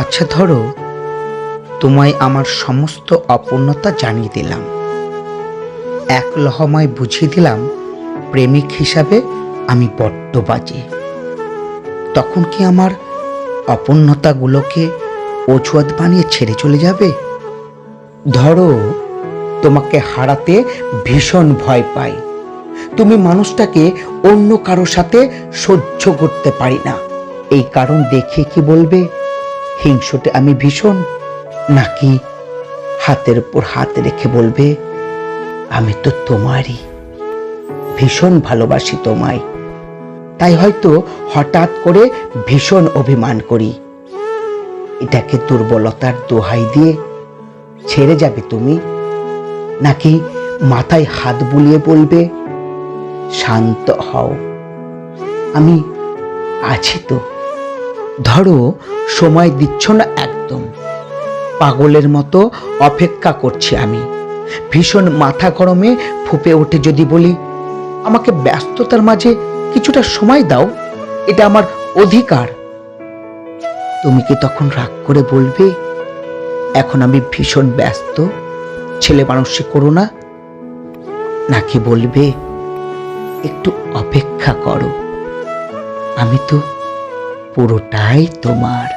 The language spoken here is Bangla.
আচ্ছা ধরো, তোমায় আমার সমস্ত অপূর্ণতা জানিয়ে দিলাম, এক লহমায় বুঝিয়ে দিলাম প্রেমিক হিসাবে আমি বড্ড বাজে। তখন কি আমার অপূর্ণতাগুলোকে অজুহাত বানিয়ে ছেড়ে চলে যাবে? ধরো, তোমাকে হারাতে ভীষণ ভয় পাই, তুমি মানুষটাকে অন্য কারো সাথে সহ্য করতে পারি না। এই কারণ দেখিয়ে কি বলবে হিংসুটে আমি ভীষণ? নাকি হাতের উপর হাত রেখে বলবে আমি তো তোমারই, ভীষণ ভালোবাসি তোমায়, তাই হয়তো হঠাৎ করে ভীষণ অভিমান করি? এটাকে দুর্বলতার দোহাই দিয়ে ছেড়ে যাবে তুমি? নাকি মাথায় হাত বুলিয়ে বলবে শান্ত হও, আমি আছি তো? ধরো, সময় দিচ্ছ না একদম, পাগলের মতো অপেক্ষা করছি আমি। ভীষণ মাথা গরমে ফুঁপে ওঠে যদি বলি আমাকে ব্যস্ততার মাঝে কিছুটা সময় দাও, এটা আমার অধিকার। তুমি কি তখন রাগ করে বলবে এখন আমি ভীষণ ব্যস্ত, ছেলে মানুষই করো না? নাকি বলবে একটু অপেক্ষা করো, আমি তো পুরোটাই তোমার?